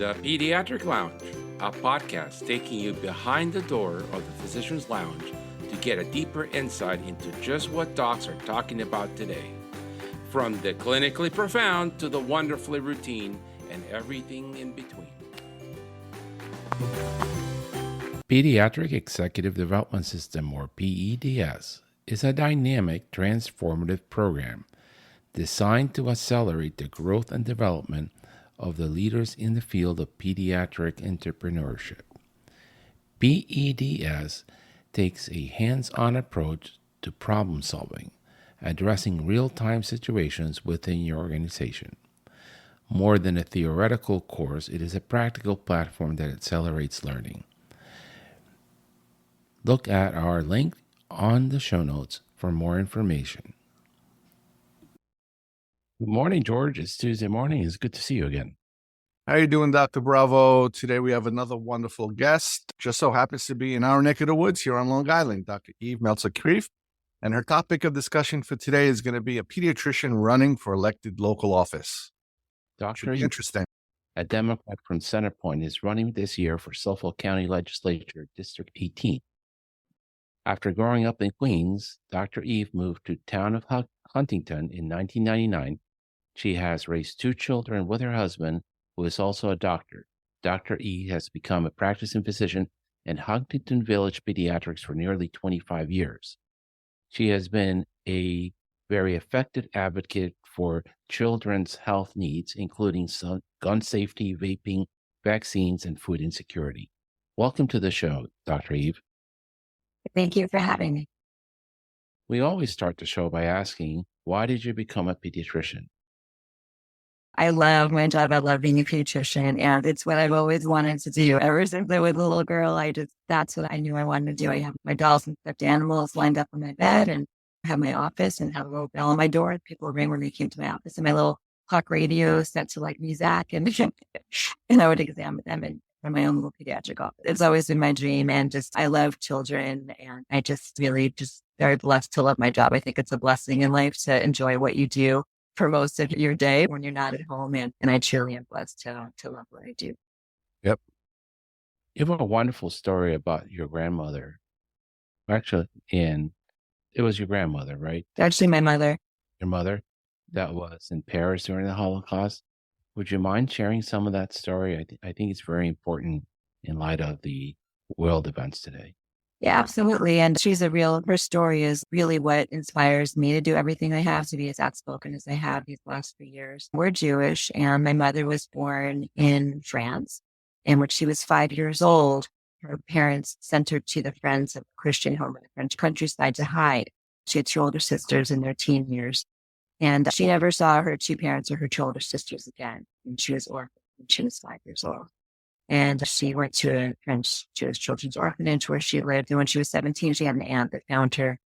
The Pediatric Lounge, a podcast taking you behind the door of the physician's lounge to get a deeper insight into just what docs are talking about today. From the clinically profound to the wonderfully routine and everything in between. Pediatric Executive Development System, or PEDS, is a dynamic, transformative program designed to accelerate the growth and development of the leaders in the field of pediatric entrepreneurship. PEDS takes a hands-on approach to problem solving, addressing real-time situations within your organization. More than a theoretical course, it is a practical platform that accelerates learning. Look at our link on the show notes for more information. Good morning, George. It's Tuesday morning. It's good to see you again. How you doing, Dr. Bravo? Today we have another wonderful guest. Just so happens to be in our neck of the woods here on Long Island, Dr. Eve Meltzer-Krief. And her topic of discussion for today is going to be a pediatrician running for elected local office. Dr. Eve, interesting. A Democrat from Centerport, is running this year for Suffolk County Legislature, District 18. After growing up in Queens, Dr. Eve moved to Town of Huntington in 1999. She has raised 2 children with her husband, who is also a doctor. Dr. E has become a practicing physician in Huntington Village Pediatrics for nearly 25 years. She has been a very effective advocate for children's health needs, including gun safety, vaping, vaccines, and food insecurity. Welcome to the show, Dr. Eve. Thank you for having me. We always start the show by asking, why did you become a pediatrician? I love my job. I love being a pediatrician, and it's what I've always wanted to do. Ever since I was a little girl, that's what I knew I wanted to do. I have my dolls and stuffed animals lined up on my bed, and have my office and have a little bell on my door. People would ring when they came to my office, and my little clock radio set to like music, and and I would examine them from my own little pediatric office. It's always been my dream, and I love children, and I really very blessed to love my job. I think it's a blessing in life to enjoy what you do for most of your day when you're not at home. And I truly am blessed to love what I do. Yep. You have a wonderful story about your grandmother. Actually, and it was your grandmother, right? Actually, my mother. Your mother that was in Paris during the Holocaust. Would you mind sharing some of that story? I think it's very important in light of the world events today. Yeah, absolutely. And her story is really what inspires me to do everything I have to be as outspoken as I have these last 3 years. We're Jewish, and my mother was born in France. And when she was 5 years old, her parents sent her to the Friends of Christian home in the French countryside to hide. She had 2 older sisters in their teen years. And she never saw her 2 parents or her 2 older sisters again. And she was orphaned when she was 5 years old. And she went to a French Jewish children's orphanage where she lived. And when she was 17, she had an aunt that found her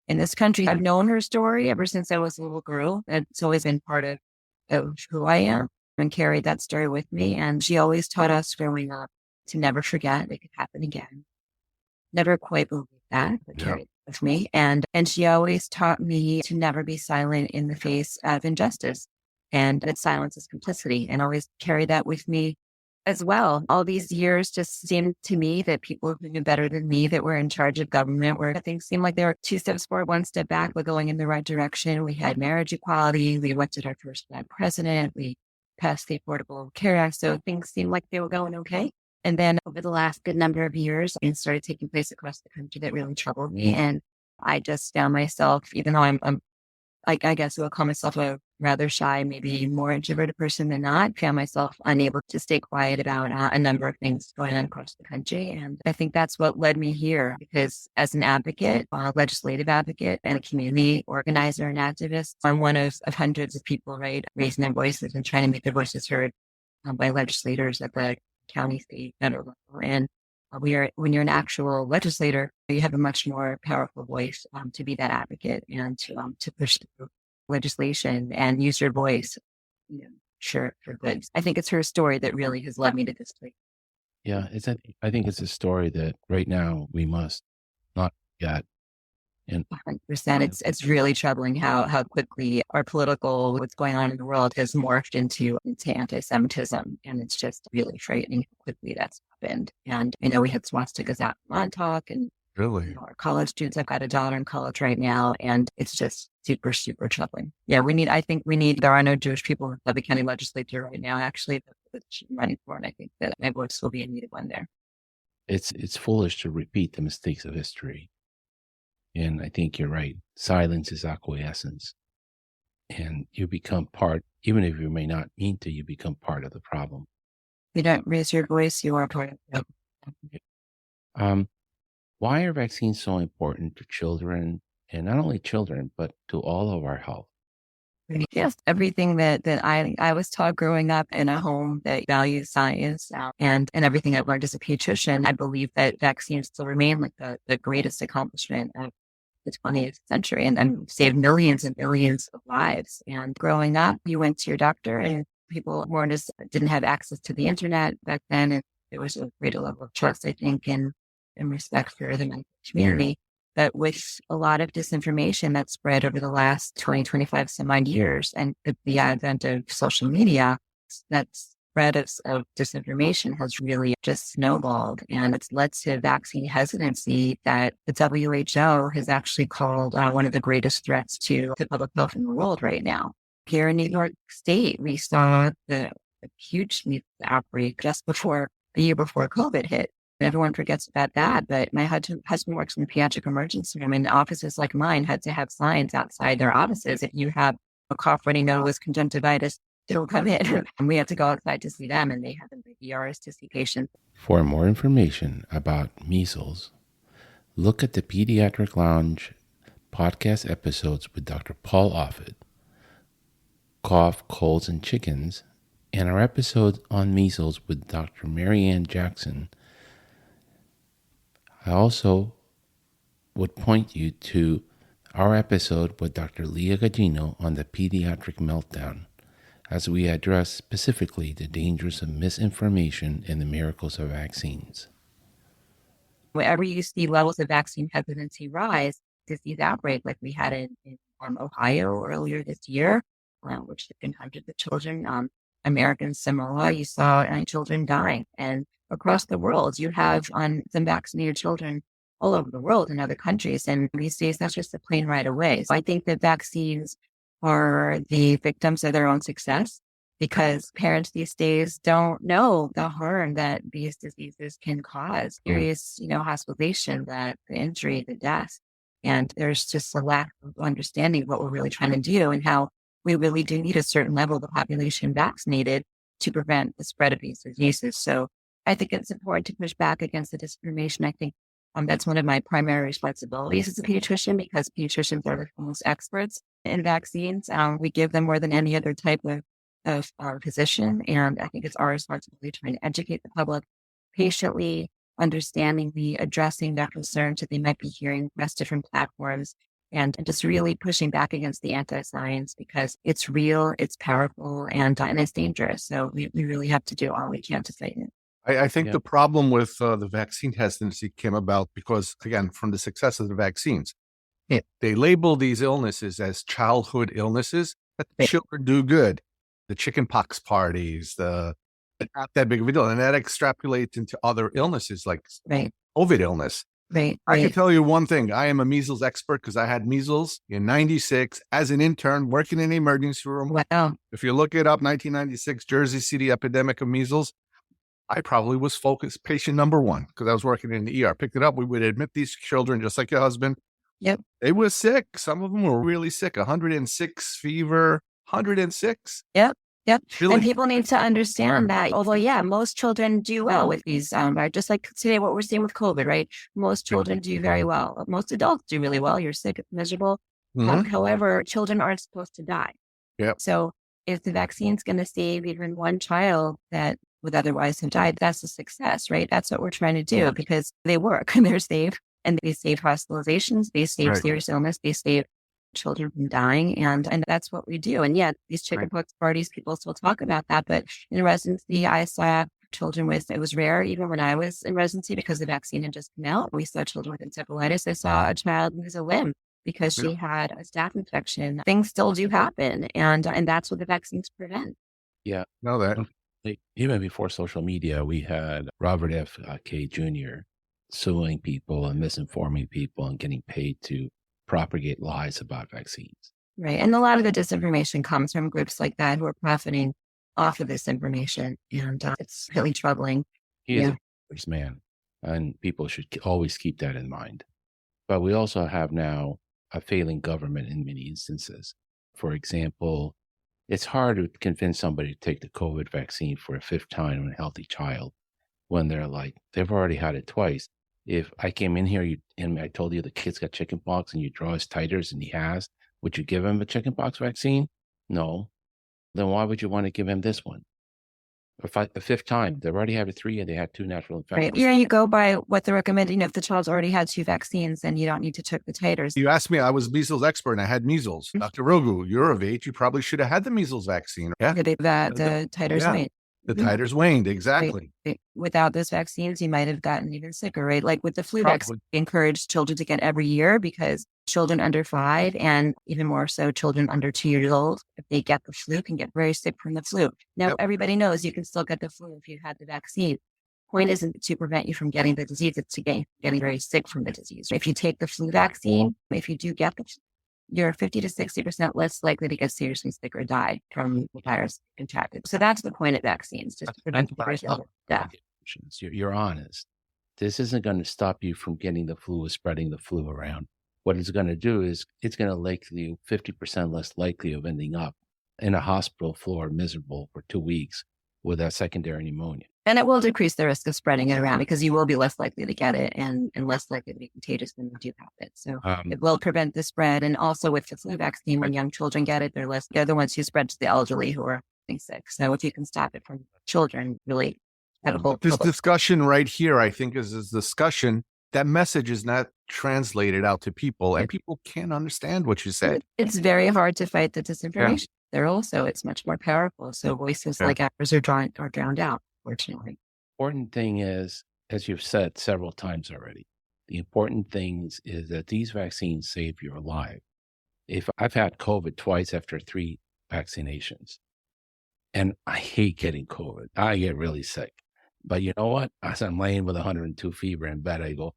in this country. I've known her story ever since I was a little girl. It's always been part of who I am, and carried that story with me. And she always taught us growing up to never forget it could happen again. Never quite believed that, but carried it with me. And she always taught me to never be silent in the face of injustice, and that silence is complicity, and always carry that with me as well. All these years just seemed to me that people who knew better than me that were in charge of government, where things seemed like they were 2 steps forward, 1 step back, but going in the right direction. We had marriage equality. We elected our first Black president. We passed the Affordable Care Act. So things seemed like they were going okay. And then over the last good number of years, things started taking place across the country that really troubled me. And I just found myself, even though I guess I would call myself a rather shy, maybe more introverted person than not, found myself unable to stay quiet about a number of things going on across the country. And I think that's what led me here, because as an advocate, a legislative advocate, and a community organizer and activist, I'm one of hundreds of people, right, raising their voices and trying to make their voices heard by legislators at the county, state, federal level. And when you're an actual legislator, you have a much more powerful voice to be that advocate and to push through legislation and use your voice, for good. I think it's her story that really has led me to this place. Yeah, I think it's a story that right now we must not forget. And 100%. It's really troubling how quickly our political, what's going on in the world has morphed into anti-Semitism. And it's just really frightening how quickly that's happened. And, we had swastikas out in Montauk and Really? our college students. I've got a daughter in college right now, and it's just super, super troubling. Yeah, there are no Jewish people in the Suffolk County Legislature right now, actually, that I'm running for, and I think that my voice will be a needed one there. it's foolish to repeat the mistakes of history. And I think you're right. Silence is acquiescence. And you become part, even if you may not mean to, you become part of the problem. If you don't raise your voice, you are part of it. Why are vaccines so important to children, and not only children, but to all of our health? Yes, everything that I was taught growing up in a home that values science and everything I've learned as a pediatrician, I believe that vaccines still remain like the greatest accomplishment of the 20th century and saved millions and millions of lives. And growing up, you went to your doctor and people didn't have access to the internet back then. And there was a greater level of trust, I think, and respect for the medical community. But with a lot of disinformation that spread over the last 20, 25 some odd years, and the advent of social media, that spread of disinformation has really just snowballed. And it's led to vaccine hesitancy that the WHO has actually called one of the greatest threats to public health in the world right now. Here in New York State, we saw the huge outbreak just a year before COVID hit. Everyone forgets about that, but my husband works in the pediatric emergency room, and offices like mine had to have signs outside their offices. If you have a cough, runny nose, conjunctivitis, don't come in. And we had to go outside to see them, and they have the ERs to see patients. For more information about measles, look at the Pediatric Lounge podcast episodes with Dr. Paul Offit, Cough, Colds, and Chickens, and our episode on measles with Dr. Marianne Jackson. I also would point you to our episode with Dr. Leah Gagino on the pediatric meltdown, as we address specifically the dangers of misinformation and the miracles of vaccines. Wherever you see levels of vaccine hesitancy rise, disease outbreak like we had in Ohio earlier this year, which took in hundreds of children, American Samoa, you saw children dying. And across the world, you have some vaccinated children all over the world in other countries. And these days, that's just a plain right away. So I think that vaccines are the victims of their own success because parents these days don't know the harm that these diseases can cause. Serious, hospitalization, the injury, the death. And there's just a lack of understanding of what we're really trying to do and how we really do need a certain level of the population vaccinated to prevent the spread of these diseases. So I think it's important to push back against the disinformation. I think that's one of my primary responsibilities as a pediatrician because pediatricians are the most experts in vaccines. We give them more than any other type of physician. And I think it's our responsibility to try to educate the public patiently, understandingly, addressing their concerns that they might be hearing across different platforms and just really pushing back against the anti-science because it's real, it's powerful, and it's dangerous. So we really have to do all we can to fight it. I think the problem with the vaccine hesitancy came about because, again, from the success of the vaccines, they label these illnesses as childhood illnesses that the children do good. The chickenpox parties, not that big of a deal. And that extrapolates into other illnesses like COVID illness. I can tell you one thing. I am a measles expert because I had measles in 96 as an intern working in the emergency room. Wow. If you look it up, 1996, Jersey City epidemic of measles, I probably was focused patient number one because I was working in the ER. Picked it up. We would admit these children just like your husband. Yep. They were sick. Some of them were really sick. 106 fever, 106. Yep. Really? And people need to understand that, although, most children do well with these, right? Just like today, what we're seeing with COVID, right? Most children do very well. Most adults do really well. You're sick, it's miserable. However, children aren't supposed to die. Yep. So if the vaccine's going to save even one child that would otherwise have died, that's a success, right? That's what we're trying to do because they work and they're safe and they save hospitalizations, they save serious illness, they save children from dying. And that's what we do. And these chickenpox parties, people still talk about that. But in residency, I saw children with, it was rare even when I was in residency because the vaccine had just come out. We saw children with encephalitis. I saw a child lose a limb because she had a staph infection. Things still do happen. And that's what the vaccines prevent. Yeah. Know that. Even before social media, we had Robert F. K. Jr. suing people and misinforming people and getting paid to propagate lies about vaccines. Right. And a lot of the disinformation comes from groups like that who are profiting off of this information. And it's really troubling. He is a dangerous man, and people should always keep that in mind. But we also have now a failing government in many instances. For example, it's hard to convince somebody to take the COVID vaccine for a fifth time in a healthy child when they've already had it twice. If I came in here and I told you the kid's got chickenpox and you draw his titers and he has, would you give him a chickenpox vaccine? No. Then why would you want to give him this one? A fifth time. They've already had it 3 and they had 2 natural infections. Right. Yeah, you go by what they're recommending. If the child's already had 2 vaccines, then you don't need to check the titers. You asked me, I was measles expert and I had measles. Dr. Rogu, you're of age. You probably should have had the measles vaccine. Yeah. The titers Yeah. waned. The titers waned. Exactly. Without those vaccines, you might have gotten even sicker, right? Like with the flu vaccine, we encourage children to get every year because children under 5 and even more so children under 2 years old, if they get the flu, can get very sick from the flu. Now, everybody knows you can still get the flu if you had the vaccine. Point isn't to prevent you from getting the disease, it's to getting very sick from the disease. If you take the flu vaccine, if you do get the flu, you're 50 to 60% less likely to get seriously sick or die from the virus contracted. So that's the point of vaccines, just to prevent death. You're honest. This isn't going to stop you from getting the flu or spreading the flu around. What it's going to do is it's going to make you 50% less likely of ending up in a hospital floor miserable for 2 weeks with a secondary pneumonia. And it will decrease the risk of spreading it around because you will be less likely to get it and less likely to be contagious when you do have it. So it will prevent the spread. And also with the flu vaccine, when young children get it, they're the ones who spread to the elderly who are getting sick. So if you can stop it from children, really this discussion right here, I think, is this discussion. That message is not translated out to people and people can't understand what you said. It's very hard to fight the disinformation. There also, it's much more powerful. So voices like ours are drowned out. Fortunately. Important thing is, as you've said several times already, the important things is that these vaccines save your life. If I've had COVID twice after 3 vaccinations, and I hate getting COVID, I get really sick. But you know what? As I'm laying with 102 fever in bed, I go,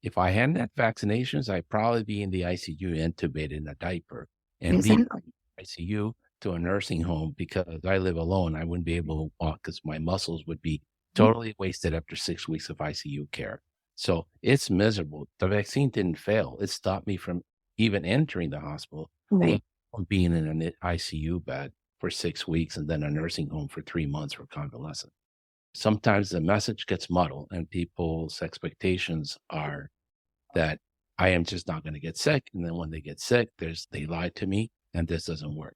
if I hadn't had vaccinations, I'd probably be in the ICU intubated in a diaper and leave the ICU to a nursing home because I live alone. I wouldn't be able to walk because my muscles would be totally wasted after 6 weeks of ICU care. So it's miserable. The vaccine didn't fail. It stopped me from even entering the hospital, from being in an ICU bed for 6 weeks and then a nursing home for 3 months for convalescent. Sometimes the message gets muddled and people's expectations are that I am just not going to get sick. And then when they get sick, they lied to me and this doesn't work.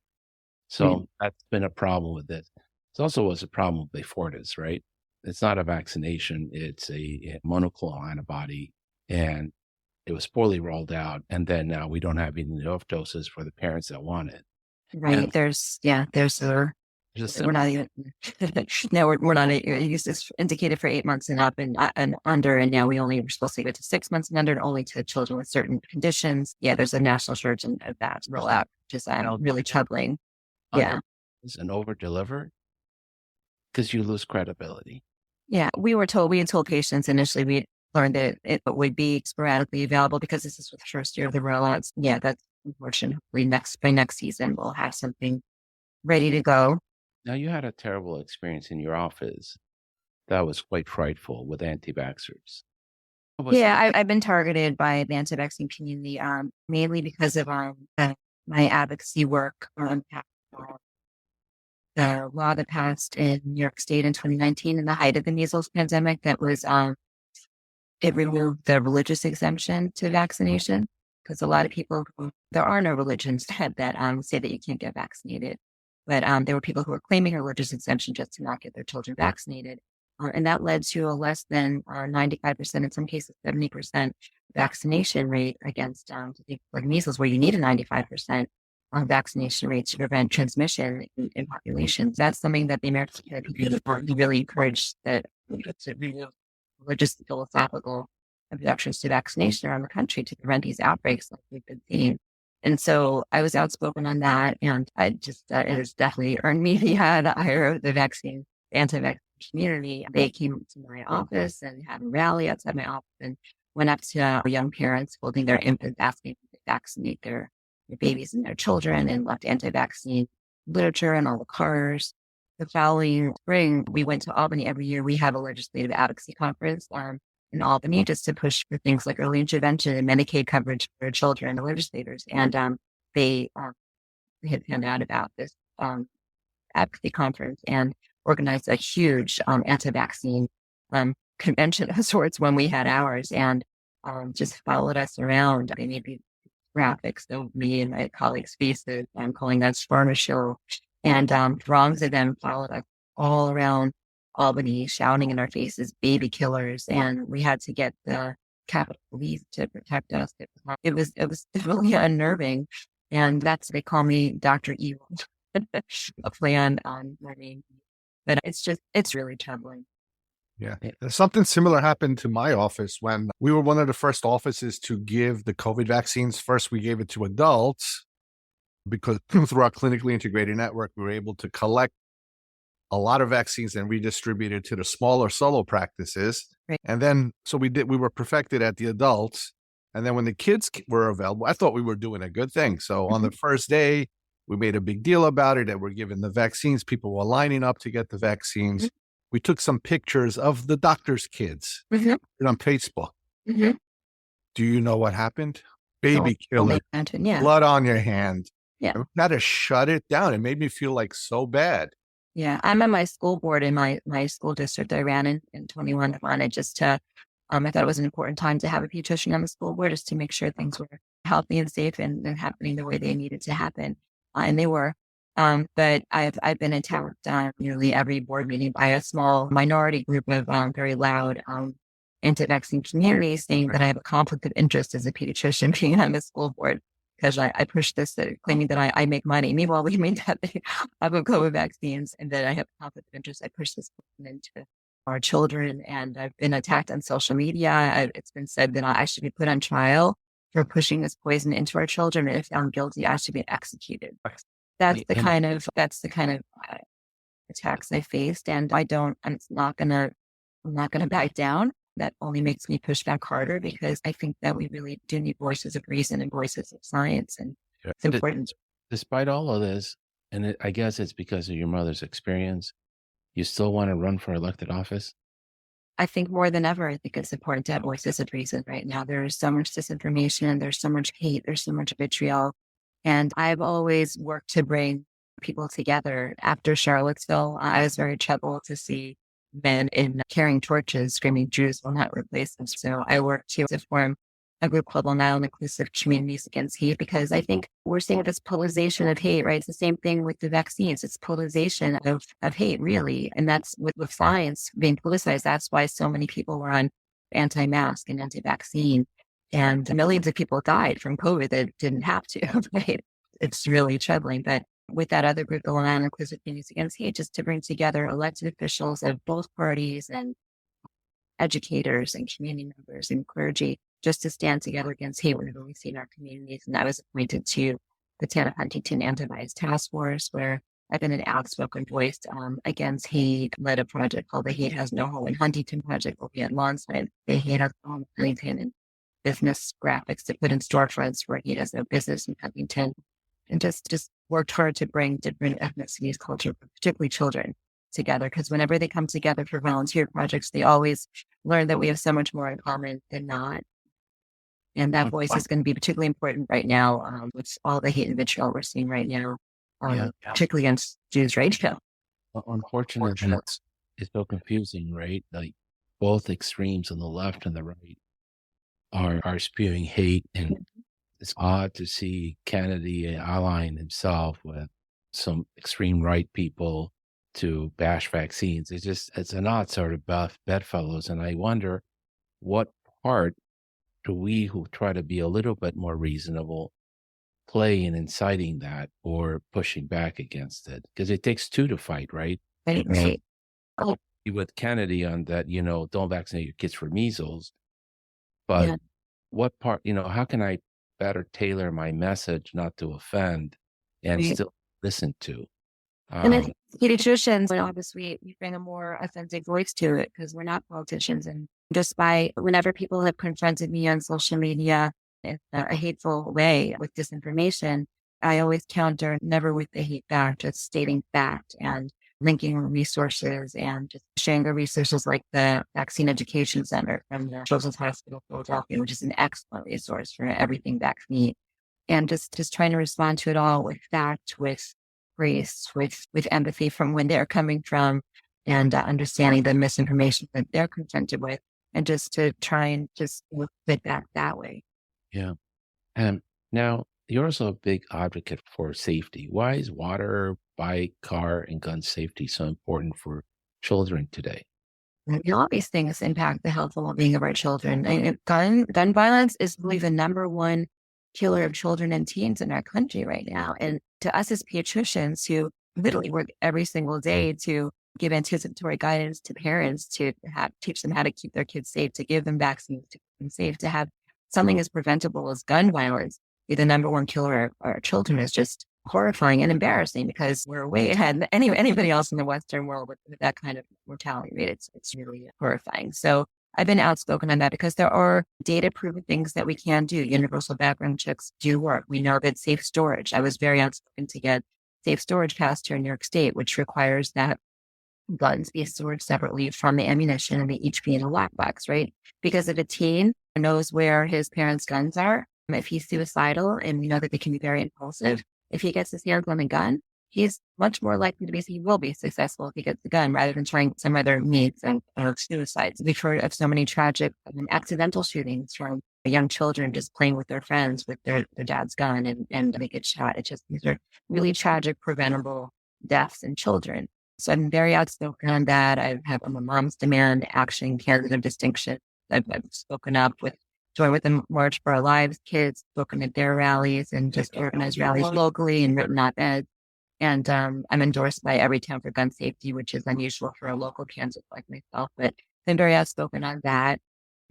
So that's been a problem with this. It also was a problem with Beyfortus, right? It's not a vaccination. It's a monoclonal antibody, and it was poorly rolled out. And then now we don't have enough doses for the parents that want it. Right. And We're not even, no, we're not, it's indicated for 8 months and up and under. And now we're supposed to give it to 6 months and under and only to children with certain conditions. Yeah. There's a national shortage of that rollout, which is really troubling. Yeah. And over deliver because you lose credibility. Yeah. We had told patients initially, we learned that it would be sporadically available because this is the first year of the rollouts. Yeah. That's unfortunately by next season, we'll have something ready to go. Now, you had a terrible experience in your office that was quite frightful with anti-vaxxers. Yeah, I've been targeted by the anti-vaccine community, mainly because of my advocacy work on the law that passed in New York State in 2019 in the height of the measles pandemic. That was it removed the religious exemption to vaccination because a lot of people, there are no religions that say that you can't get vaccinated. But there were people who were claiming a religious exemption just to not get their children vaccinated. And that led to a less than 95%, in some cases 70% vaccination rate against like measles, where you need a 95%. vaccination rates to prevent transmission in populations. That's something that the American Pediatric Lounge really encouraged, that to remove religious and philosophical objections to vaccination around the country to prevent these outbreaks like we've been seeing. And so I was outspoken on that, and I just, it has definitely earned me the ire of the anti-vaccine community. They came to my office and had a rally outside my office and went up to young parents holding their infants, asking them to vaccinate their babies and their children, and left anti-vaccine literature in all the cars. The following spring, we went to Albany. Every year we have a legislative advocacy conference in Albany, just to push for things like early intervention and Medicaid coverage for children and the legislators. And they had found out about this advocacy conference and organized a huge anti-vaccine convention of sorts when we had ours, and just followed us around. They made these graphics of me and my colleagues' faces. I'm calling that Sparma Show. And throngs of them followed us all around Albany, shouting in our faces, "Baby killers!" And we had to get the Capitol Police to protect us. It was really unnerving, and they call me Dr. Evil, a play on my name. But it's really troubling. Yeah. Something similar happened to my office when we were one of the first offices to give the COVID vaccines. First, we gave it to adults because through our clinically integrated network, we were able to collect a lot of vaccines and redistribute it to the smaller solo practices. Right. And then, so we were perfected at the adults. And then when the kids were available, I thought we were doing a good thing. So on the first day, we made a big deal about it, that we're giving the vaccines. People were lining up to get the vaccines. We took some pictures of the doctor's kids on Facebook. Do you know what happened? Baby killer, blood on your hand. Yeah. I had to shut it down. It made me feel like so bad. Yeah. I'm on my school board in my school district. I ran in 21. I wanted just to, I thought it was an important time to have a pediatrician on the school board, just to make sure things were healthy and safe and happening the way they needed to happen. And they were. But I've been attacked nearly every board meeting by a small minority group of very loud anti-vaccine communities, saying that I have a conflict of interest as a pediatrician being on the school board, because I push this, claiming that I make money. Meanwhile, we made that I have COVID vaccines, and that I have a conflict of interest. I push this into our children, and I've been attacked on social media. It's been said that I should be put on trial for pushing this poison into our children, and if found guilty, I should be executed. That's the kind of attacks I faced, and I'm not gonna back down. That only makes me push back harder, because I think that we really do need voices of reason and voices of science, and it's important. Despite all of this, and I guess it's because of your mother's experience, you still want to run for elected office? I think more than ever, I think it's important to have voices of reason right now. There is so much disinformation, there's so much hate, there's so much vitriol. And I've always worked to bring people together. After Charlottesville, I was very troubled to see men carrying torches screaming, "Jews will not replace them." So I worked to form a group called Long Island Inclusive Communities Against Hate, because I think we're seeing this polarization of hate, right? It's the same thing with the vaccines. It's polarization of hate, really. And that's with science being politicized. That's why so many people were on anti-mask and anti-vaccine. And millions of people died from COVID that didn't have to, right? It's really troubling. But with that other group, the Long Island Inclusive Communities Against Hate, just to bring together elected officials of both parties and educators and community members and clergy, just to stand together against hate whenever we see in our communities. And I was appointed to the Town of Huntington Anti-Bias Task Force, where I've been an outspoken voice against hate, led a project called the Hate Has No Home in Huntington project, where we had alongside the Hate Has No Home in Huntington and business graphics to put in storefronts where he has no business in Huntington, and just worked hard to bring different ethnicities, culture, particularly children, together. Because whenever they come together for volunteer projects, they always learn that we have so much more in common than not. And that voice is going to be particularly important right now with all the hate and vitriol we're seeing right now, particularly against Jews right now. Unfortunately, it's so confusing, right? Like both extremes on the left and the right are spewing hate, and it's odd to see Kennedy allying himself with some extreme right people to bash vaccines. It's an odd sort of bedfellows, and I wonder what part do we who try to be a little bit more reasonable play in inciting that or pushing back against it? Because it takes two to fight, right? Right, right. Oh, With Kennedy on that, don't vaccinate your kids for measles, but yeah. what part, how can I better tailor my message not to offend and Right. still listen to? And I Um, think pediatricians, obviously, we bring a more authentic voice to it because we're not politicians. And just by whenever people have confronted me on social media in a hateful way with disinformation, I always counter never with the hate back, just stating fact and linking resources and just sharing the resources like the Vaccine Education Center from the Children's Hospital of Philadelphia, which is an excellent resource for everything vaccine. And just trying to respond to it all with fact, with grace, with empathy from when they're coming from, and understanding the misinformation that they're confronted with, and just to try and just look it back that way. yeah. And now you're also a big advocate for safety. Why is water, bike, car, and gun safety so important for children today? All these things impact the health and well-being of our children. And gun violence is really the number one killer of children and teens in our country right now. And to us as pediatricians who literally work every single day to give anticipatory guidance to parents to teach them how to keep their kids safe, to give them vaccines, to keep them safe, to have something as preventable as gun violence be the number one killer of our children is just horrifying and embarrassing because we're way ahead than anybody else in the Western world with that kind of mortality rate. It's really horrifying. So I've been outspoken on that because there are data proven things that we can do. Universal background checks do work. We know that safe storage. I was very outspoken to get safe storage passed here in New York State, which requires that guns be stored separately from the ammunition and they each be in a lockbox, right? Because if a teen knows where his parents' guns are, if he's suicidal, and we know that they can be very impulsive, if he gets his hands on a gun, he's much more likely to he will be successful if he gets the gun rather than trying some other means of suicides. We've heard of so many tragic accidental shootings from young children just playing with their friends with their dad's gun and they get shot. These are really tragic, preventable deaths in children. So I'm very outspoken on that. I have a Mom's Demand Action Candidate of Distinction. I've spoken up joined with the March for Our Lives kids, spoken at their rallies and just organized rallies locally and written op-eds. And I'm endorsed by Everytown for Gun Safety, which is unusual for a local candidate like myself, but I'm very outspoken on that.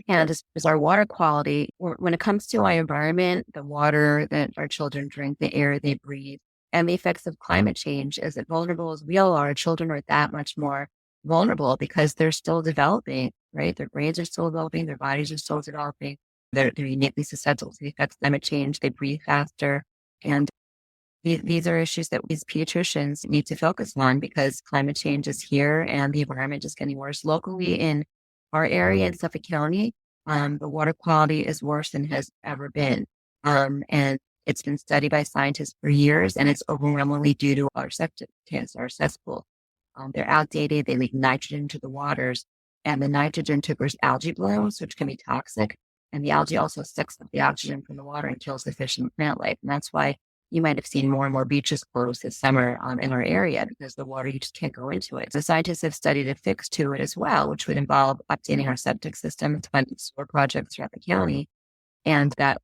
And as our water quality, when it comes to our environment, the water that our children drink, the air they breathe, and the effects of climate change, as vulnerable as we all are, children are that much more vulnerable because they're still developing, right? Their brains are still developing, their bodies are still developing. They're uniquely susceptible to the effects of climate change. They breathe faster. And these are issues that we as pediatricians need to focus on because climate change is here and the environment is getting worse. Locally in our area in Suffolk County, the water quality is worse than has ever been. And it's been studied by scientists for years, and it's overwhelmingly due to our septic tanks, our cesspool. They're outdated. They leak nitrogen into the waters, and the nitrogen triggers algae blooms, which can be toxic. And the algae also sucks up the oxygen from the water and kills the fish and plant life. And that's why you might have seen more and more beaches closed this summer in our area because the water, you just can't go into it. The scientists have studied a fix to it as well, which would involve updating our septic system to fund sewer projects throughout the county. And that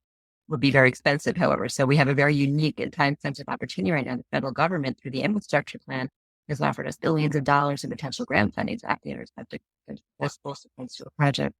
would be very expensive, however. So we have a very unique and time-sensitive opportunity right now. The federal government, through the infrastructure plan, has offered us billions of dollars in potential grant funding to update our septic sewer project.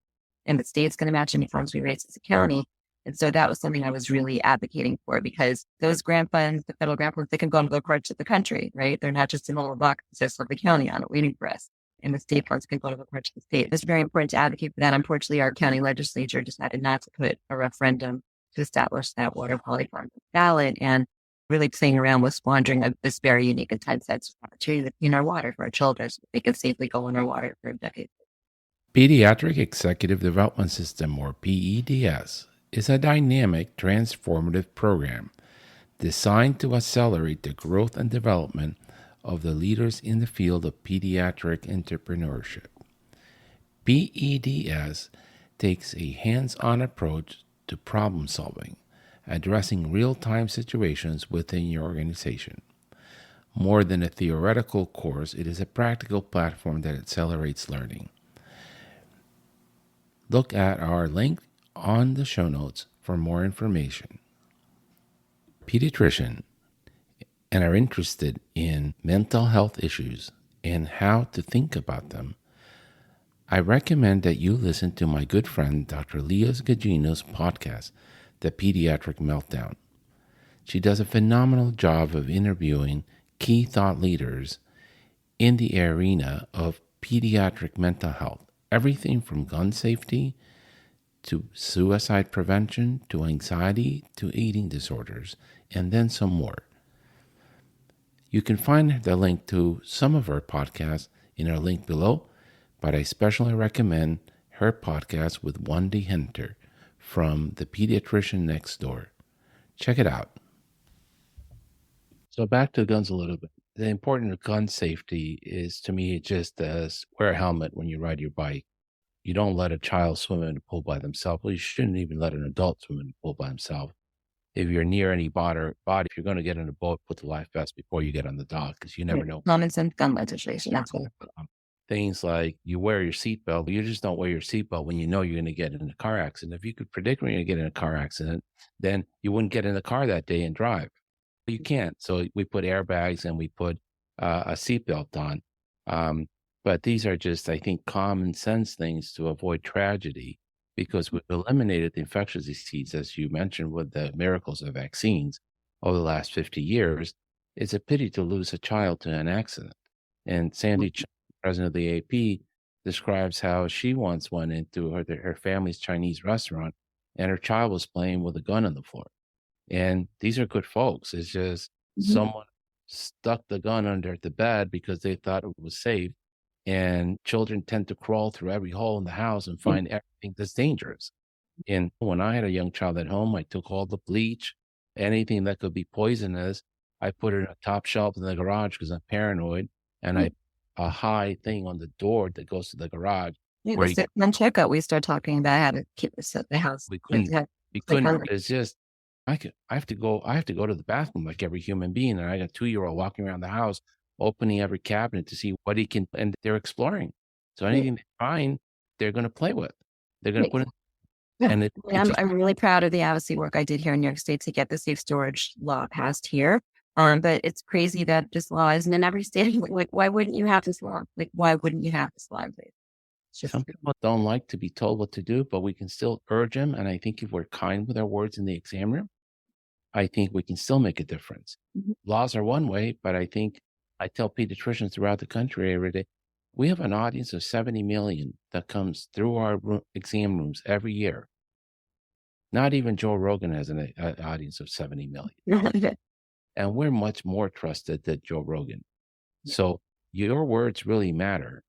And the state's going to match any funds we raise as a county. And so that was something I was really advocating for because those grant funds, the federal grant funds, they can go into other parts of the country, right? They're not just in little boxes of the county on it waiting for us. And the state funds can go to other parts of the state. It's very important to advocate for that. Unfortunately, our county legislature decided not to put a referendum to establish that water quality fund on the ballot and really playing around with squandering of this very unique and time-sensitive opportunity to clean our water for our children so they can safely go in our water for decades. Pediatric Executive Development System, or PEDS, is a dynamic, transformative program designed to accelerate the growth and development of the leaders in the field of pediatric entrepreneurship. PEDS takes a hands-on approach to problem solving, addressing real-time situations within your organization. More than a theoretical course, it is a practical platform that accelerates learning. Look at our link on the show notes for more information. pediatrician and are interested in mental health issues and how to think about them, I recommend that you listen to my good friend Dr. Leah Gagino's podcast, The Pediatric Meltdown. She does a phenomenal job of interviewing key thought leaders in the arena of pediatric mental health, everything from gun safety to suicide prevention to anxiety to eating disorders, and then some more. You can find the link to some of her podcasts in our link below, but I especially recommend her podcast with Wendy Hunter from The Pediatrician Next Door. Check it out. So back to guns a little bit. The importance of gun safety is, to me, just wear a helmet when you ride your bike. You don't let a child swim in a pool by themselves. Well, you shouldn't even let an adult swim in a pool by himself. If you're near any body, if you're going to get in a boat, put the life vest before you get on the dock, because you never know. Common sense gun legislation. That's what. Things like you wear your seatbelt. You just don't wear your seatbelt when you know you're going to get in a car accident. If you could predict when you're going to get in a car accident, then you wouldn't get in the car that day and drive. You can't. So we put airbags and we put a seatbelt on. But these are just, I think, common sense things to avoid tragedy, because we've eliminated the infectious disease, as you mentioned, with the miracles of vaccines over the last 50 years. It's a pity to lose a child to an accident. And Sandy, president of the AP, describes how she once went into her family's Chinese restaurant and her child was playing with a gun on the floor. And these are good folks. It's just someone stuck the gun under the bed because they thought it was safe. And children tend to crawl through every hole in the house and find everything that's dangerous. And when I had a young child at home, I took all the bleach, anything that could be poisonous, I put it in a top shelf in the garage because I'm paranoid. And I a high thing on the door that goes to the garage. Where the checkout, we start talking about how to keep the house. We couldn't. It's just I have to go to the bathroom like every human being, and I got a 2-year-old walking around the house, opening every cabinet to see what he can, and they're exploring. So anything they find, they're going to play with. They're going to put it. Yeah. And I'm really proud of the advocacy work I did here in New York State to get the safe storage law passed here. But it's crazy that this law isn't in every state. Like, why wouldn't you have this law? Like, why wouldn't you have this law? Some people don't like to be told what to do, but we can still urge them. And I think if we're kind with our words in the exam room, I think we can still make a difference. Laws are one way, but I think I tell pediatricians throughout the country every day, we have an audience of 70 million that comes through our exam rooms every year. Not even Joe Rogan has an audience of 70 million. And we're much more trusted than Joe Rogan. So your words really matter,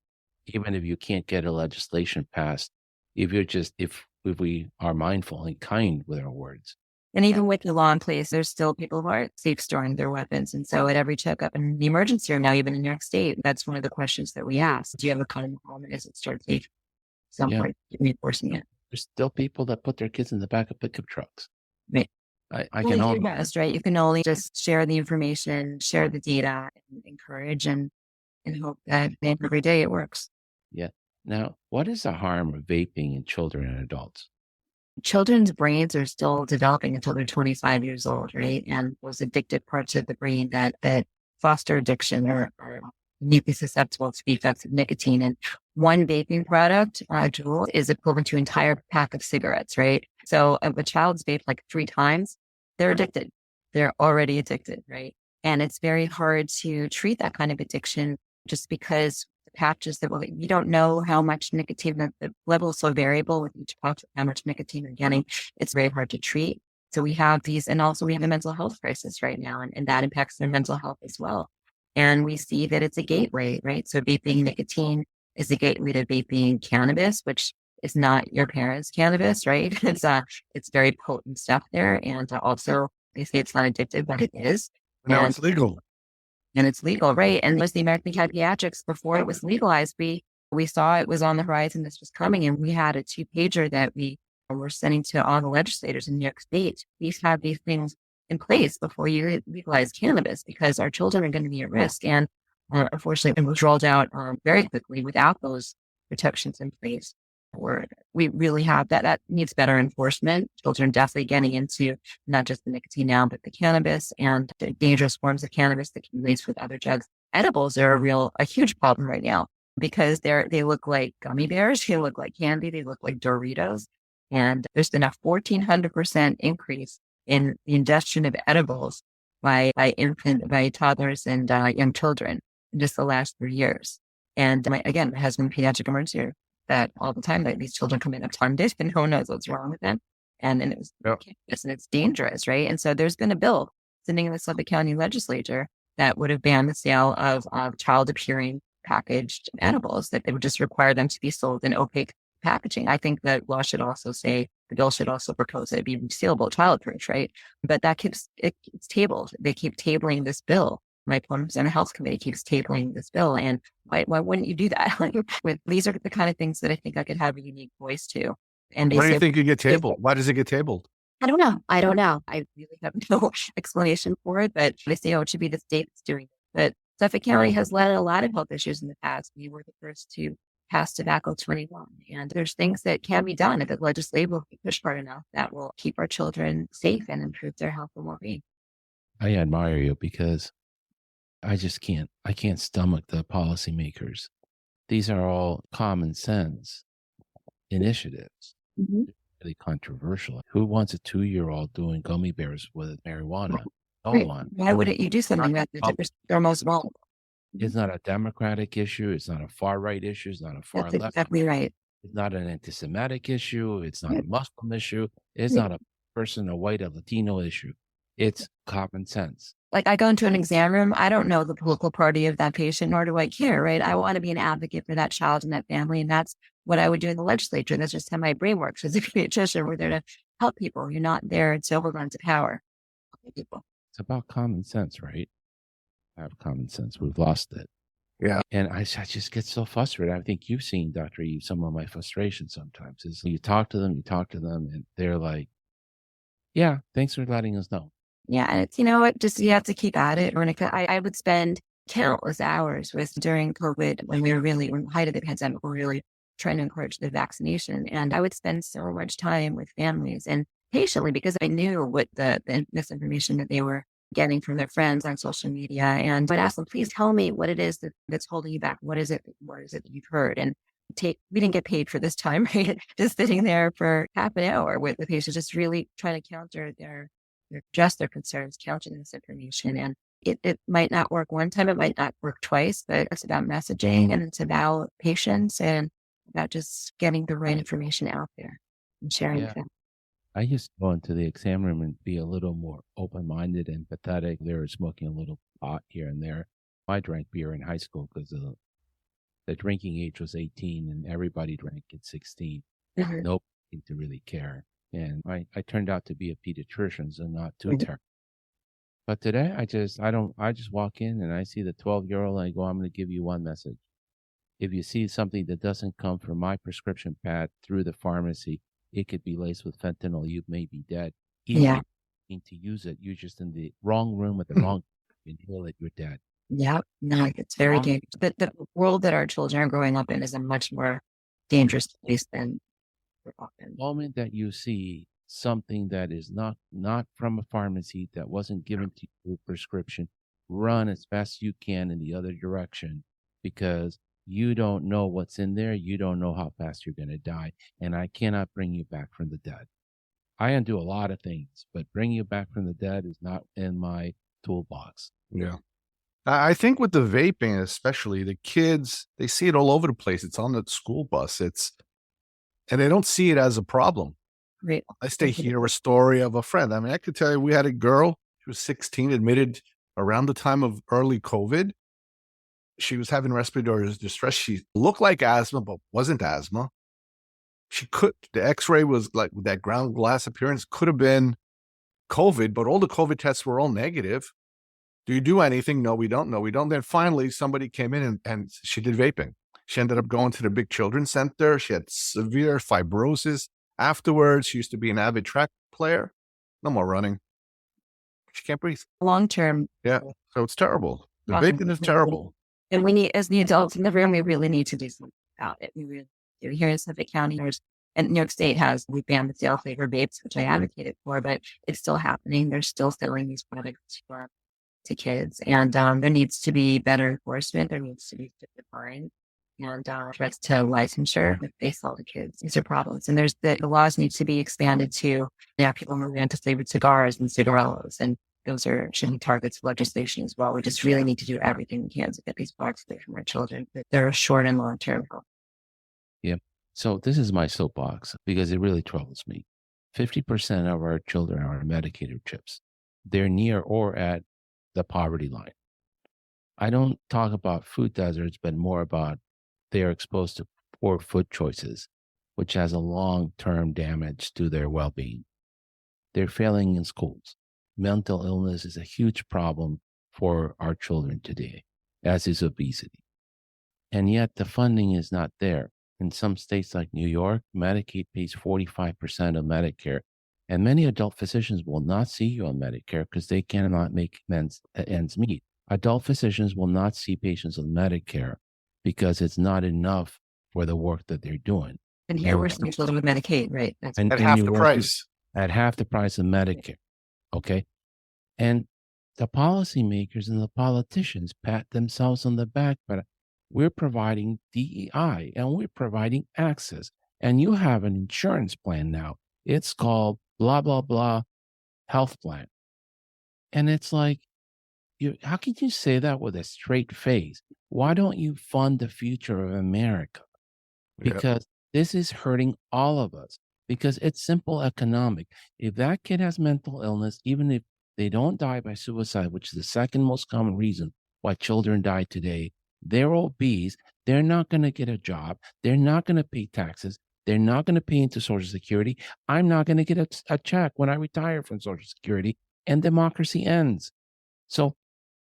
even if you can't get a legislation passed, if we are mindful and kind with our words. And even with the law in place, there's still people who aren't safe storing their weapons. And so at every checkup in the emergency room now, even in New York State, that's one of the questions that we ask. Do you have a condom at home? And is it stored safe? Some point reinforcing it. There's still people that put their kids in the back of pickup trucks. Right. I can only do best, right? You can only just share the information, share the data, and encourage and hope that every day it works. Yeah. Now, what is the harm of vaping in children and adults? Children's brains are still developing until they're 25 years old, right? And those addictive parts of the brain that foster addiction are uniquely susceptible to the effects of nicotine. And one vaping product, Juul, is equivalent to an entire pack of cigarettes, right? So if a child's vaped like 3 times, they're addicted. They're already addicted, right? And it's very hard to treat that kind of addiction just because the patches that you don't know how much nicotine, the level is so variable with each pouch, how much nicotine you're getting. It's very hard to treat. So we have these, and also we have a mental health crisis right now, and that impacts their mental health as well. And we see that it's a gateway, right? So vaping nicotine is a gateway to vaping cannabis, which is not your parents' cannabis, right? It's very potent stuff there. And also they say it's not addictive, but it is. Now it's legal. And it's legal, right? And with the American Pediatrics, before it was legalized, we saw it was on the horizon, this was coming, and we had a 2-pager that we were sending to all the legislators in New York State. Please have these things in place before you legalize cannabis, because our children are going to be at risk. And unfortunately, it was rolled out very quickly without those protections in place. We really have that needs better enforcement. Children definitely getting into not just the nicotine now, but the cannabis and the dangerous forms of cannabis that can be laced with other drugs. Edibles are a huge problem right now because they look like gummy bears. They look like candy. They look like Doritos. And there's been a 1,400% increase in the ingestion of edibles by toddlers and young children in just the last 3 years. And my husband, pediatric emergency room, that all the time that these children come in up harmed it and no one knows what's wrong with them. And it was cannabis, and it's dangerous, right? And so there's been a bill sitting in the Suffolk County Legislature that would have banned the sale of child appearing packaged edibles, that they would just require them to be sold in opaque packaging. I think that the bill should also propose that it be resealable childproof, right? But it's tabled. They keep tabling this bill. My opponents on the health committee keeps tabling this bill. And why wouldn't you do that? These are the kind of things that I think I could have a unique voice to. And why do you think you get tabled? Why does it get tabled? I don't know. I really have no explanation for it, but they say, it should be the state that's doing it. But Suffolk County has led a lot of health issues in the past. We were the first to pass Tobacco 21. And there's things that can be done if the legislature will push hard enough that will keep our children safe and improve their health and well-being. I admire you because I can't stomach the policymakers. These are all common sense initiatives. Mm-hmm. Really controversial. Who wants a 2-year-old doing gummy bears with marijuana? No Right. one. Why wouldn't you do something about it? They're most vulnerable. It's not a Democratic issue. It's not a far right issue. It's not a far That's left. exactly right. It's not an anti-Semitic issue. It's not a Muslim issue. It's not a white or Latino issue. It's common sense. Like I go into an exam room, I don't know the political party of that patient, nor do I care, right? I want to be an advocate for that child and that family. And that's what I would do in the legislature. That's just how my brain works. As a pediatrician, we're there to help people. You're not there to hold on to power. People. It's about common sense, right? I have common sense. We've lost it. Yeah. And I just get so frustrated. I think you've seen, Dr. Eve, some of my frustration sometimes is you talk to them, and they're like, yeah, thanks for letting us know. Yeah. And it's, you have to keep at it. I would spend countless hours during COVID when we were really, in the height of the pandemic, we're really trying to encourage the vaccination. And I would spend so much time with families and patiently because I knew what the misinformation that they were getting from their friends on social media. And I'd ask them, please tell me what it is that's holding you back. What is it that you've heard? And we didn't get paid for this time, right? Just sitting there for half an hour with the patients, just really trying to counter their concerns, countering this information. And it might not work one time, it might not work twice, but it's about messaging and it's about patience and about just getting the right information out there and sharing it. I used to go into the exam room and be a little more open-minded and empathetic. They were smoking a little pot here and there. I drank beer in high school because the drinking age was 18 and everybody drank at 16. Mm-hmm. Nobody seemed to really care. And I turned out to be a pediatrician, so not too terrible. But today I just walk in and I see the 12-year-old and I go, I'm going to give you one message. If you see something that doesn't come from my prescription pad through the pharmacy, it could be laced with fentanyl. You may be dead. Even if you need to use it, you're just in the wrong room at the wrong time. Inhale it, you're dead. Yeah, no, it's very dangerous. But the world that our children are growing up in is a much more dangerous place than we're often. The moment that you see something that is not from a pharmacy, that wasn't given to you a prescription, run as fast as you can in the other direction because you don't know what's in there. You don't know how fast you're going to die. And I cannot bring you back from the dead. I can do a lot of things, but bringing you back from the dead is not in my toolbox. Yeah. I think with the vaping, especially the kids, they see it all over the place. It's on the school bus. And they don't see it as a problem. Right. I hear a story of a friend. I mean, I could tell you we had a girl, she was 16, admitted around the time of early COVID. She was having respiratory distress. She looked like asthma, but wasn't asthma. The x-ray was like that ground glass appearance, could have been COVID, but all the COVID tests were all negative. Do you do anything? No, we don't. No, we don't. Then finally somebody came in and she did vaping. She ended up going to the big children's center. She had severe fibrosis. Afterwards, she used to be an avid track player. No more running. She can't breathe. Long term. Yeah. So it's terrible. The vaping is terrible. And we need, as the adults in the room, we really need to do something about it. We really do. Here in Suffolk County, and New York State we banned the sale of flavor vapes, which I advocated for, but it's still happening. They're still selling these products to kids. And there needs to be better enforcement. There needs to be stricter fines and threats to licensure if they sell to kids. These are problems. And the laws need to be expanded to people moving into flavored cigars and cigarillos. And those should be targets of legislation as well. We just really need to do everything we can to get these products away from our children. But they're a short and long term goal. Yeah. So this is my soapbox because it really troubles me. 50% of our children are on medicated chips. They're near or at the poverty line. I don't talk about food deserts, but more about they're exposed to poor food choices, which has a long-term damage to their well-being. They're failing in schools. Mental illness is a huge problem for our children today, as is obesity. And yet the funding is not there. In some states like New York, Medicaid pays 45% of Medicare, and many adult physicians will not see you on Medicare because they cannot make ends meet. Adult physicians will not see patients on Medicare because it's not enough for the work that they're doing. And here we're seeing children with Medicaid, right? And At half New the York price. at half the price of Medicare. Okay. And the policymakers and the politicians pat themselves on the back, but we're providing DEI and we're providing access. And you have an insurance plan now. It's called blah, blah, blah health plan. And it's like, how can you say that with a straight face? Why don't you fund the future of America? Because this is hurting all of us. Because it's simple economic. If that kid has mental illness, even if they don't die by suicide, which is the second most common reason why children die today, they're obese. They're not going to get a job. They're not going to pay taxes. They're not going to pay into Social Security. I'm not going to get a check when I retire from Social Security, and democracy ends. So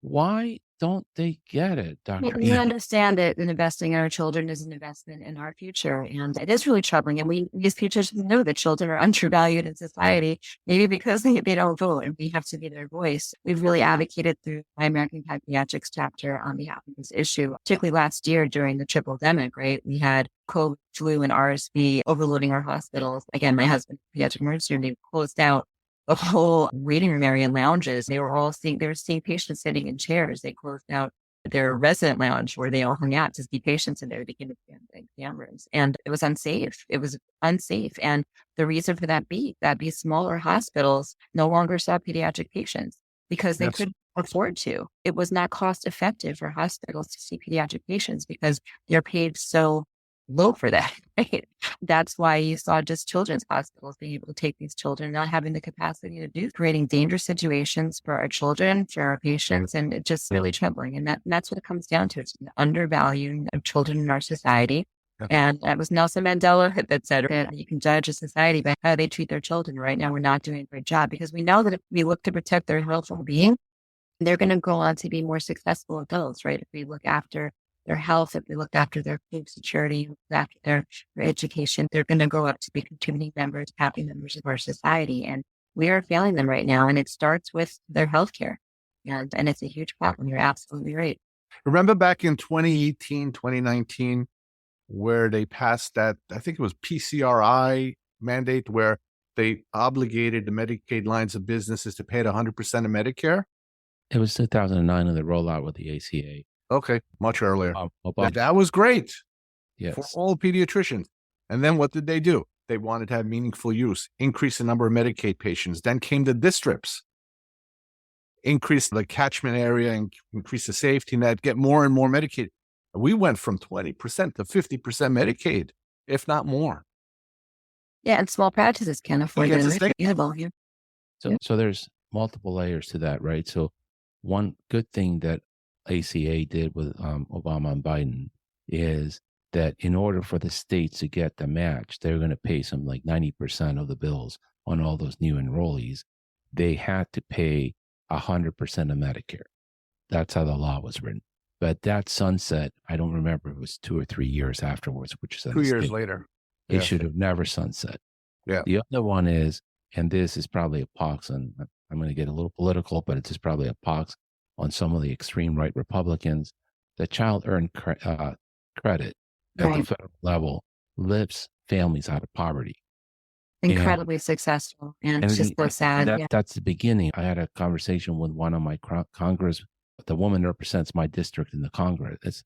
why don't they get it, Dr. We understand that investing in our children is an investment in our future. And it is really troubling. And we as teachers know that children are undervalued in society, maybe because they don't vote, and we have to be their voice. We've really advocated through my American Pediatrics chapter on behalf of this issue, particularly last year during the triple-demic, right? We had COVID, flu, and RSV overloading our hospitals. Again, my husband, pediatric emergency room, they closed out the whole waiting room area and lounges. They were seeing patients sitting in chairs. They closed out their resident lounge where they all hung out to see patients in there. They became exam rooms. And it was unsafe. And the reason for that be smaller hospitals no longer saw pediatric patients because they couldn't afford to. It was not cost effective for hospitals to see pediatric patients because they're paid so low for that, right? That's why you saw just children's hospitals being able to take these children, not having the capacity to do, creating dangerous situations for our children, for our patients, and it's just really troubling. And that's what it comes down to. It's an undervaluing of children in our society. And that was Nelson Mandela that said that you can judge a society by how they treat their children. Right now, we're not doing a great job because we know that if we look to protect their health and well-being, they're going to go on to be more successful adults, right? If we look after their health, if they looked after their food security, after their education, they're going to grow up to be contributing members, happy members of our society. And we are failing them right now. And it starts with their healthcare. And it's a huge problem. You're absolutely right. Remember back in 2018, 2019, where they passed that, I think it was PCRI mandate, where they obligated the Medicaid lines of businesses to pay at 100% of Medicare? It was 2009 in the rollout with the ACA. Okay, much earlier. Obama. That was great Yes. for all pediatricians. And then what did they do? They wanted to have meaningful use, increase the number of Medicaid patients. Then came the districts, increase the catchment area and increase the safety net, get more and more Medicaid. We went from 20% to 50% Medicaid, if not more. Yeah, and small practices can't afford it. So there's multiple layers to that, right? So one good thing that ACA did with Obama and Biden is that in order for the states to get the match, they're going to pay some like 90% of the bills on all those new enrollees. They had to pay 100% of Medicare. That's how the law was written. But that sunset, I don't remember, it was 2 or 3 years afterwards, which is 2 years later. It should have never sunset. Yeah. The other one is, and this is probably a pox, and I'm going to get a little political, but it's just probably a pox on some of the extreme right Republicans. The child earned credit at the federal level lifts families out of poverty. Incredibly successful. And it's just so sad. That's the beginning. I had a conversation with one of my Congress, the woman represents my district in the Congress.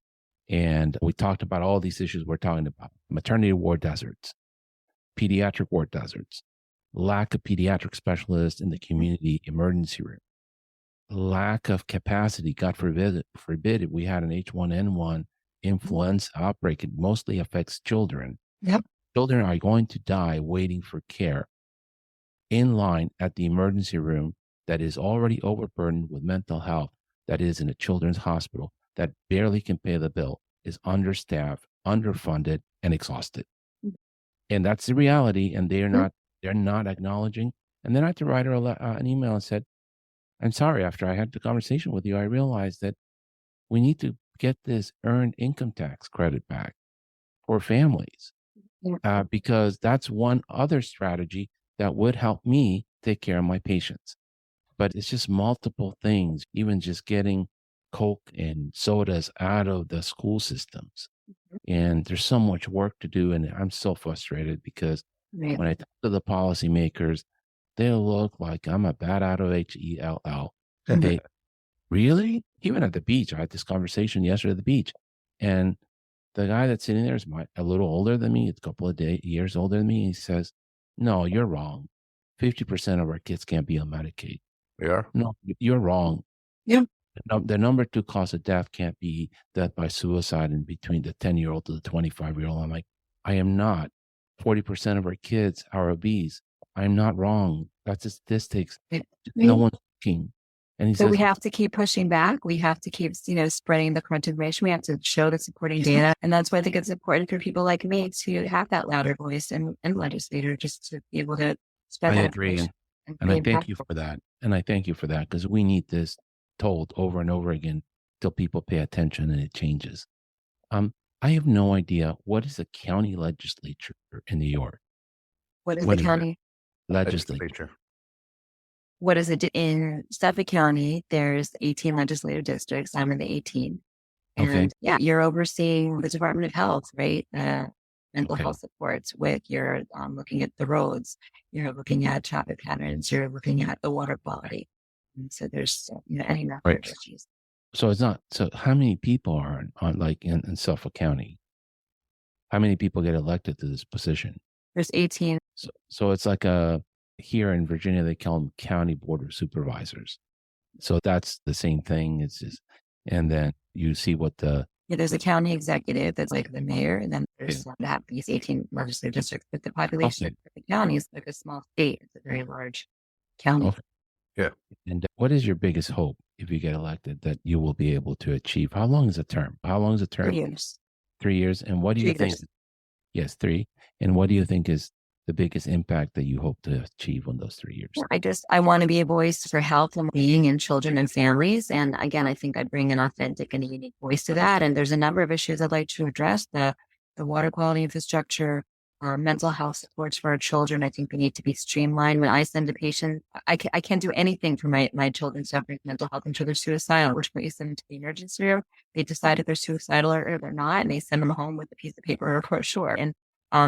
And we talked about all these issues we're talking about: maternity ward deserts, pediatric ward deserts, lack of pediatric specialists in the community emergency room, lack of capacity. God forbid if we had an H1N1 influenza outbreak. It mostly affects children. Yep. Children are going to die waiting for care in line at the emergency room that is already overburdened with mental health, that is in a children's hospital, that barely can pay the bill, is understaffed, underfunded, and exhausted. And that's the reality. And they're not acknowledging. And then I had to write her an email and said, I'm sorry, after I had the conversation with you, I realized that we need to get this earned income tax credit back for families. Because that's one other strategy that would help me take care of my patients. But it's just multiple things, even just getting Coke and sodas out of the school systems. And there's so much work to do. And I'm so frustrated because when I talk to the policymakers, they look like I'm a bat out of HELL. And they really, even at the beach, I had this conversation yesterday at the beach. And the guy that's sitting there is a little older than me, a couple of years older than me. He says, no, you're wrong. 50% of our kids can't be on Medicaid. Yeah. No, you're wrong. Yeah. The number 2 cause of death can't be death by suicide in between the 10-year-old to the 25-year-old. I'm like, I am not. 40% of our kids are obese. I'm not wrong. That's the statistics. No one's looking. And he says, we have to keep pushing back. We have to keep, spreading the correct information. We have to show the supporting data. And that's why I think it's important for people like me to have that louder voice and legislator just to be able to spread I that agree. information. And I thank you for that. And I thank you for that because we need this told over and over again till people pay attention and it changes. I have no idea. What is the county legislature in New York? What is the county legislature? What is it in Suffolk County? There's 18 legislative districts. I'm in the 18. And you're overseeing the Department of Health, right? Mental health supports with, you're looking at the roads, you're looking at traffic patterns, you're looking at the water quality. And so there's any number of issues. So it's not, so how many people are on like in Suffolk County? How many people get elected to this position? There's 18. So it's like here in Virginia, they call them county board of supervisors. So that's the same thing. It's just, and then you see what there's a county executive that's like the mayor, and then there's these 18 legislative districts. But the population of the county is like a small state. It's a very large county. Okay. Yeah. And what is your biggest hope if you get elected that you will be able to achieve? How long is a term? 3 years. 3 years. And what do you think? Yes, 3. And what do you think is the biggest impact that you hope to achieve in those 3 years? I want to be a voice for health and being in children and families. And again, I think I bring an authentic and a unique voice to that. And there's a number of issues I'd like to address: the water quality infrastructure, mental health supports for our children. I think they need to be streamlined. When I send a patient, I can't do anything for my children suffering mental health until they're suicidal, which we send them to the emergency room. They decide if they're suicidal or they're not, and they send them home with a piece of paper or a brochure. And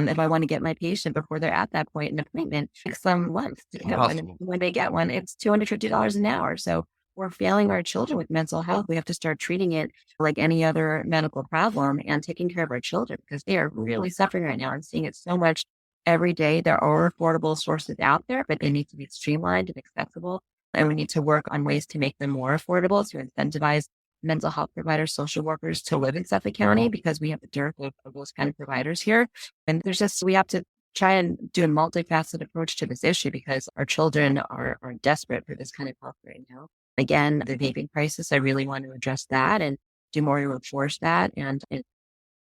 if I want to get my patient before they're at that point, an appointment takes them months to get one. And when they get one, it's $250 an hour. So we're failing our children with mental health. We have to start treating it like any other medical problem and taking care of our children because they are really suffering right now and seeing it so much every day. There are affordable sources out there, but they need to be streamlined and accessible. And we need to work on ways to make them more affordable, to incentivize mental health providers, social workers to live in Suffolk County because we have a dearth of those kind of providers here. And we have to try and do a multifaceted approach to this issue because our children are desperate for this kind of help right now. Again, the vaping crisis, I really want to address that and do more to enforce that and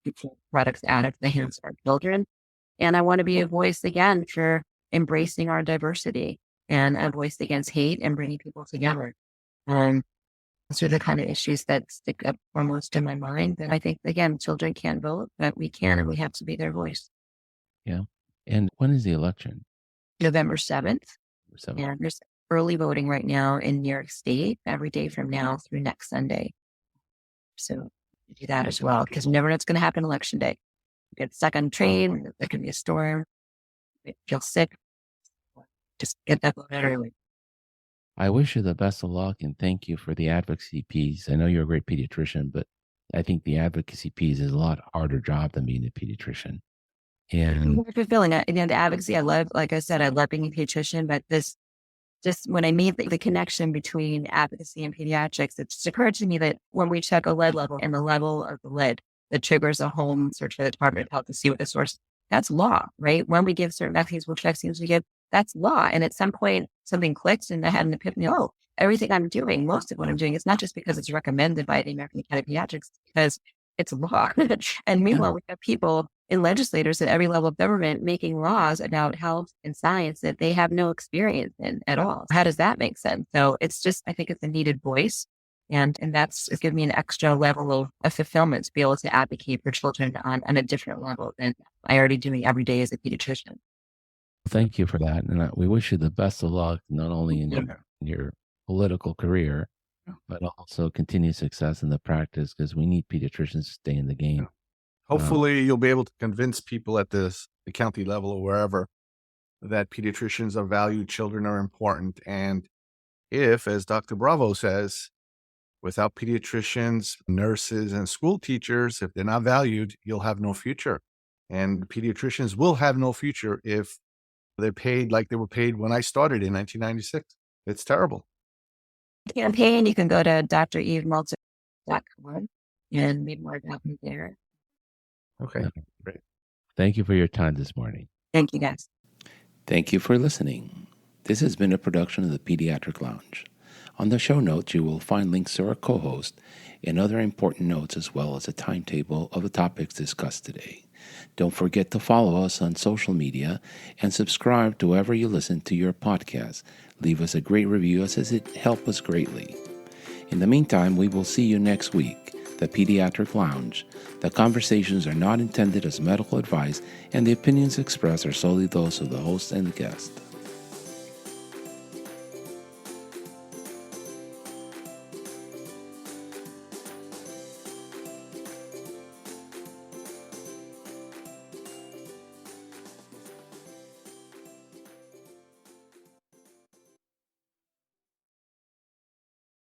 keep products out of the hands of our children. And I want to be a voice again for embracing our diversity and a voice against hate and bringing people together. Those are the kind of issues that stick up foremost in my mind. And I think, again, children can't vote, but we can, and we have to be their voice. Yeah. And when is the election? November 7th. And there's early voting right now in New York State every day from now through next Sunday. So do that as well, because we never know what's going to happen election day. get stuck on a train. There can be a storm. Feel sick. Just get that blood early. I wish you the best of luck and thank you for the advocacy piece. I know you're a great pediatrician, but I think the advocacy piece is a lot harder job than being a pediatrician. And More fulfilling. The advocacy, I love, like I said, I love being a pediatrician, but this, just when I made the connection between advocacy and pediatrics, it just occurred to me that when we check a lead level and the level of the lead that triggers a home search by the Department of Health to see what the source, that's law, right? When we give certain vaccines, which vaccines we give, that's law. And at some point, something clicked and I had an epiphany. Oh, everything I'm doing, most of what I'm doing, is not just because it's recommended by the American Academy of Pediatrics, because it's law. And meanwhile, we have people in legislators at every level of government making laws about health and science that they have no experience in at all. How does that make sense? So it's just, I think it's a needed voice. And that's, it's given me an extra level of fulfillment to be able to advocate for children on a different level than I already doing every day as a pediatrician. thank you for that. And we wish you the best of luck, not only in your political career, but also continued success in the practice, because we need pediatricians to stay in the game. Hopefully, you'll be able to convince people at the county level or wherever that pediatricians are valued, children are important. And if, as Dr. Bravo says, without pediatricians, nurses, and school teachers, if they're not valued, you'll have no future. And pediatricians will have no future if they're paid like they were paid when I started in 1996. It's terrible. Campaign, you can go to drevemeltzer.com and read more about me there. Okay, great. Thank you for your time this morning. Thank you, guys. Thank you for listening. This has been a production of the Pediatric Lounge. On the show notes, you will find links to our co-host and other important notes, as well as a timetable of the topics discussed today. Don't forget to follow us on social media and subscribe to wherever you listen to your podcast. Leave us a great review, as it helps us greatly. In the meantime, we will see you next week. The Pediatric Lounge. The conversations are not intended as medical advice, and the opinions expressed are solely those of the host and the guest.